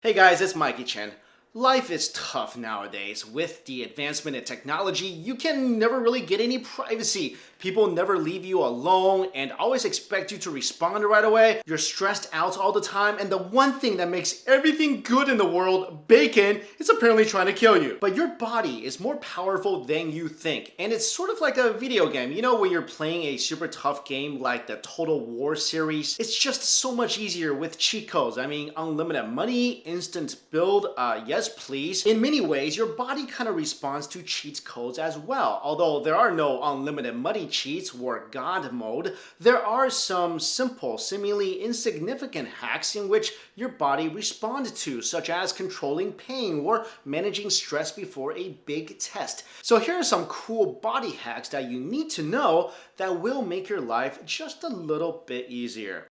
Hey guys, it's Mikey Chen. Life is tough nowadays. With the advancement in technology, you can never really get any privacy. People never leave you alone and always expect you to respond right away. You're stressed out all the time, and the one thing that makes everything good in the world, bacon, is apparently trying to kill you. But your body is more powerful than you think, and it's sort of like a video game. You know, when you're playing a super tough game like the Total War series, it's just so much easier with cheat codes. I mean, unlimited money, instant build, yes please. In many ways, your body kind of responds to cheat codes as well. Although there are no unlimited money cheats or God mode, there are some simple, seemingly insignificant hacks in which your body responds to, such as controlling pain or managing stress before a big test. So here are some cool body hacks that you need to know that will make your life just a little bit easier.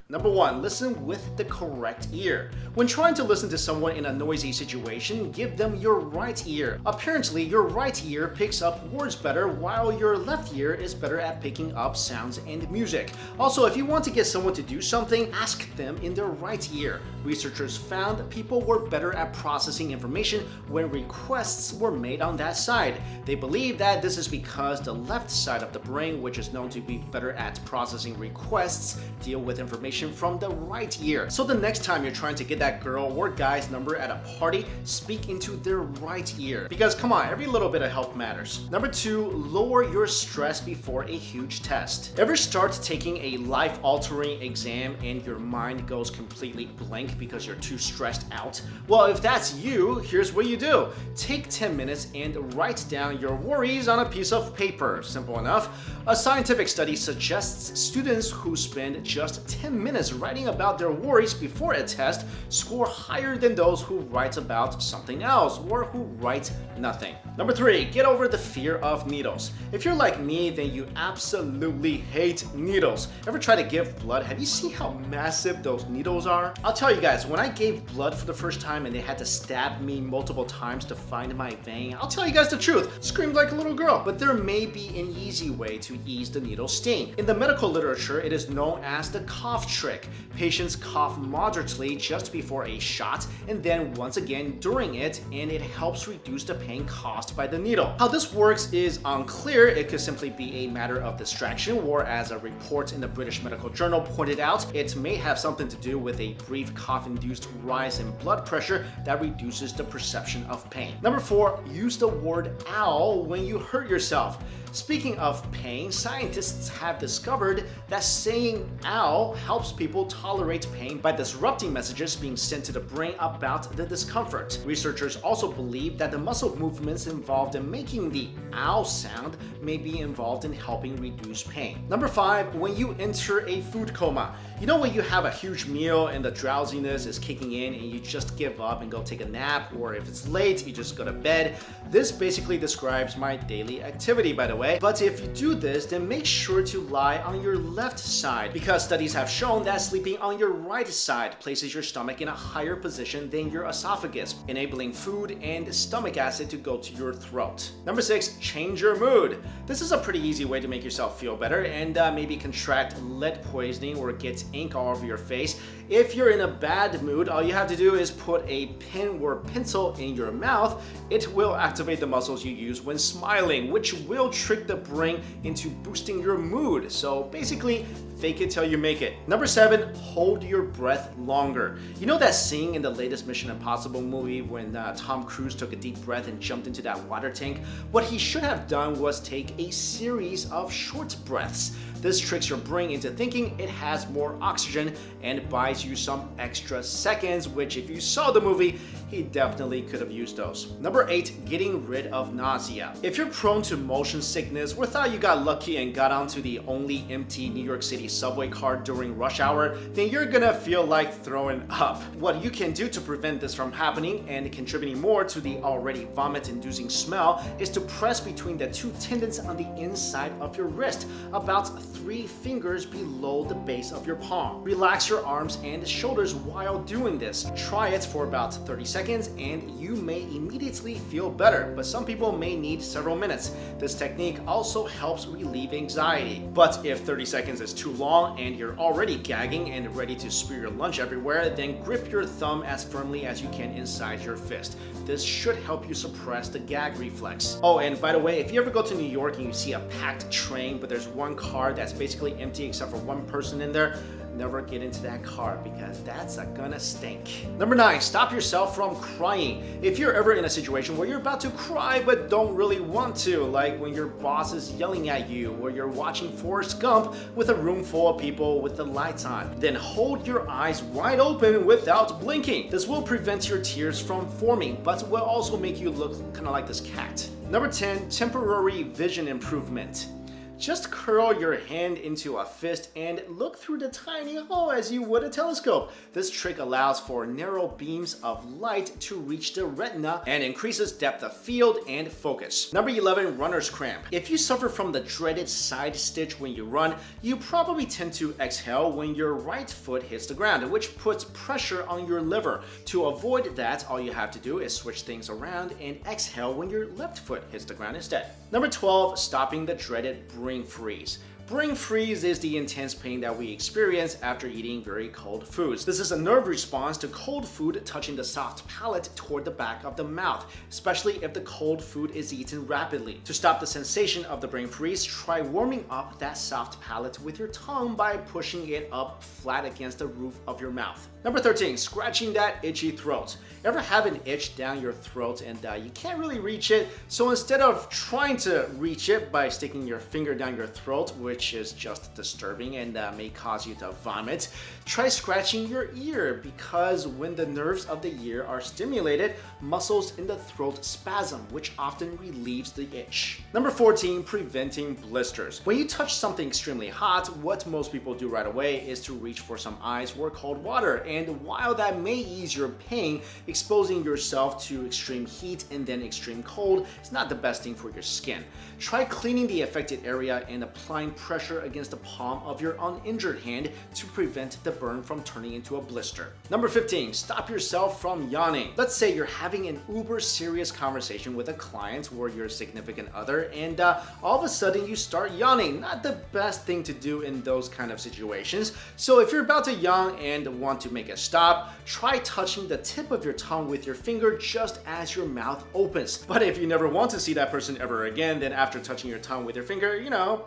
Number 1, listen with the correct ear. When trying to listen to someone in a noisy situation, give them your right ear. Apparently, your right ear picks up words better, while your left ear is better at picking up sounds and music. Also, if you want to get someone to do something, ask them in their right ear. Researchers found that people were better at processing information when requests were made on that side. They believe that this is because the left side of the brain, which is known to be better at processing requests, deal with information from the right ear. So the next time you're trying to get that girl or guy's number at a party, speak into their right ear. Because come on, every little bit of help matters. Number 2, lower your stress before a huge test. Ever start taking a life-altering exam and your mind goes completely blank because you're too stressed out? Well, if that's you, here's what you do. Take 10 minutes and write down your worries on a piece of paper. Simple enough. A scientific study suggests students who spend just 10 minutes writing about their worries before a test score higher than those who write about something else or who write nothing. Number 3, get over the fear of needles. If you're like me, then you absolutely hate needles. Ever try to give blood? Have you seen how massive those needles are? I'll tell you guys, when I gave blood for the first time and they had to stab me multiple times to find my vein, I'll tell you guys the truth, screamed like a little girl. But there may be an easy way to ease the needle sting. In the medical literature, it is known as the cough trick. Patients cough moderately just before a shot and then once again during it, and it helps reduce the pain caused by the needle. How this works is unclear. It could simply be a matter of distraction, or as a report in the British Medical Journal pointed out, it may have something to do with a brief cough-induced rise in blood pressure that reduces the perception of pain. Number 4, use the word ow when you hurt yourself. Speaking of pain, scientists have discovered that saying ow helps people tolerate pain by disrupting messages being sent to the brain about the discomfort. Researchers also believe that the muscle movements involved in making the ow sound may be involved in helping reduce pain. Number 5, when you enter a food coma. You know when you have a huge meal and the drowsiness is kicking in and you just give up and go take a nap, or if it's late, you just go to bed? This basically describes my daily activity, by the way. But if you do this, then make sure to lie on your left side, because studies have shown that sleeping on your right side places your stomach in a higher position than your esophagus, enabling food and stomach acid to go to your throat. Number 6, change your mood. This is a pretty easy way to make yourself feel better and maybe contract lead poisoning or get ink all over your face. If you're in a bad mood, all you have to do is put a pen or pencil in your mouth. It will activate the muscles you use when smiling, which will trick the brain into boosting your mood. So basically, fake it till you make it. Number 7, hold your breath longer. You know that scene in the latest Mission Impossible movie when Tom Cruise took a deep breath and jumped into that water tank? What he should have done was take a series of short breaths. This tricks your brain into thinking it has more oxygen and buys you some extra seconds, which if you saw the movie, he definitely could have used those. Number 8, getting rid of nausea. If you're prone to motion sickness or thought you got lucky and got onto the only empty New York City subway car during rush hour, then you're gonna feel like throwing up. What you can do to prevent this from happening and contributing more to the already vomit-inducing smell is to press between the 2 tendons on the inside of your wrist, about 3 fingers below the base of your palm. Relax your arms and shoulders while doing this. Try it for about 30 seconds and you may immediately feel better, but some people may need several minutes. This technique also helps relieve anxiety. But if 30 seconds is too long and you're already gagging and ready to spew your lunch everywhere, then grip your thumb as firmly as you can inside your fist. This should help you suppress the gag reflex. Oh, and by the way, if you ever go to New York and you see a packed train, but there's one car that's basically empty except for one person in there, never get into that car because that's gonna stink. Number 9, stop yourself from crying. If you're ever in a situation where you're about to cry but don't really want to, like when your boss is yelling at you or you're watching Forrest Gump with a room full of people with the lights on, then hold your eyes wide open without blinking. This will prevent your tears from forming, but will also make you look kind of like this cat. Number 10, temporary vision improvement. Just curl your hand into a fist and look through the tiny hole as you would a telescope. This trick allows for narrow beams of light to reach the retina and increases depth of field and focus. Number 11, runner's cramp. If you suffer from the dreaded side stitch when you run, you probably tend to exhale when your right foot hits the ground, which puts pressure on your liver. To avoid that, all you have to do is switch things around and exhale when your left foot hits the ground instead. Number 12, stopping the dreaded brain freeze. Brain freeze is the intense pain that we experience after eating very cold foods. This is a nerve response to cold food touching the soft palate toward the back of the mouth, especially if the cold food is eaten rapidly. To stop the sensation of the brain freeze, try warming up that soft palate with your tongue by pushing it up flat against the roof of your mouth. Number 13, scratching that itchy throat. Ever have an itch down your throat and you can't really reach it? So instead of trying to reach it by sticking your finger down your throat, which is just disturbing and may cause you to vomit, try scratching your ear, because when the nerves of the ear are stimulated, muscles in the throat spasm, which often relieves the itch. Number 14, preventing blisters. When you touch something extremely hot, what most people do right away is to reach for some ice or cold water. And while that may ease your pain, exposing yourself to extreme heat and then extreme cold is not the best thing for your skin. Try cleaning the affected area and applying pressure against the palm of your uninjured hand to prevent the burn from turning into a blister. Number 15, stop yourself from yawning. Let's say you're having an uber serious conversation with a client or your significant other, and all of a sudden you start yawning. Not the best thing to do in those kind of situations. So if you're about to yawn and want to make a stop, try touching the tip of your tongue with your finger just as your mouth opens. But if you never want to see that person ever again, then after touching your tongue with your finger,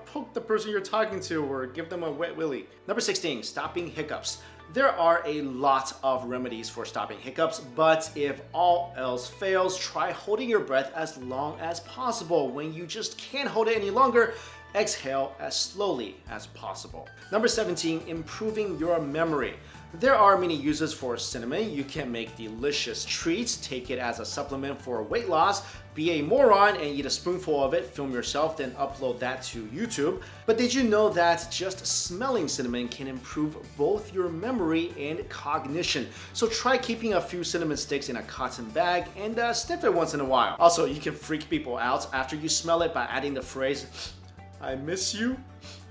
poke the person you're talking to or give them a wet willy. Number 16, stopping hiccups. There are a lot of remedies for stopping hiccups, but if all else fails, try holding your breath as long as possible. When you just can't hold it any longer, exhale as slowly as possible. Number 17, improving your memory. There are many uses for cinnamon. You can make delicious treats, take it as a supplement for weight loss, be a moron and eat a spoonful of it, film yourself, then upload that to YouTube. But did you know that just smelling cinnamon can improve both your memory and cognition? So try keeping a few cinnamon sticks in a cotton bag and sniff it once in a while. Also, you can freak people out after you smell it by adding the phrase, "I miss you,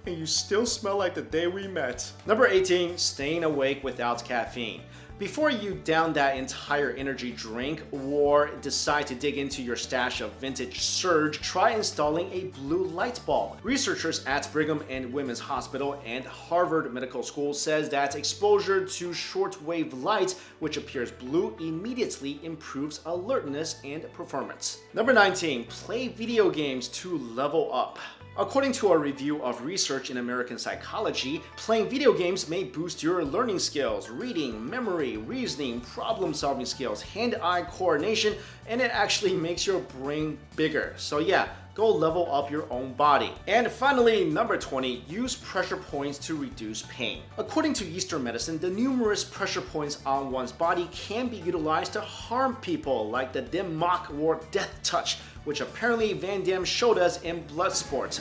and you still smell like the day we met." Number 18, staying awake without caffeine. Before you down that entire energy drink or decide to dig into your stash of vintage Surge, try installing a blue light bulb. Researchers at Brigham and Women's Hospital and Harvard Medical School says that exposure to shortwave light, which appears blue, immediately improves alertness and performance. Number 19, play video games to level up. According to a review of research in American Psychology, playing video games may boost your learning skills, reading, memory, reasoning, problem-solving skills, hand-eye coordination, and it actually makes your brain bigger. So yeah, go level up your own body. And finally, number 20, use pressure points to reduce pain. According to Eastern medicine, the numerous pressure points on one's body can be utilized to harm people, like the dim mock or death touch, which apparently Van Damme showed us in Bloodsport.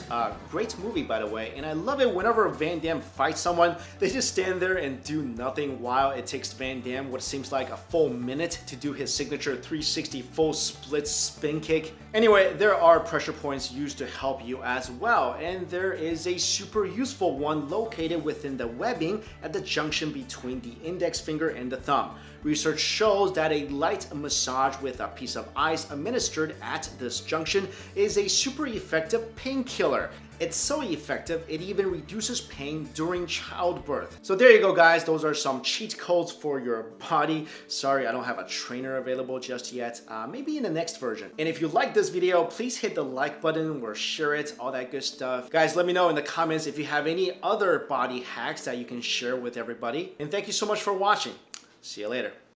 Great movie, by the way, and I love it whenever Van Damme fights someone, they just stand there and do nothing while it takes Van Damme what seems like a full minute to do his signature 360 full split spin kick. Anyway, there are pressure points used to help you as well, and there is a super useful one located within the webbing at the junction between the index finger and the thumb. Research shows that a light massage with a piece of ice administered at this junction is a super effective painkiller. It's so effective, it even reduces pain during childbirth. So there you go, guys. Those are some cheat codes for your body. Sorry, I don't have a trainer available just yet. Maybe in the next version. And if you like this video, please hit the like button or share it, all that good stuff. Guys, let me know in the comments if you have any other body hacks that you can share with everybody. And thank you so much for watching. See you later.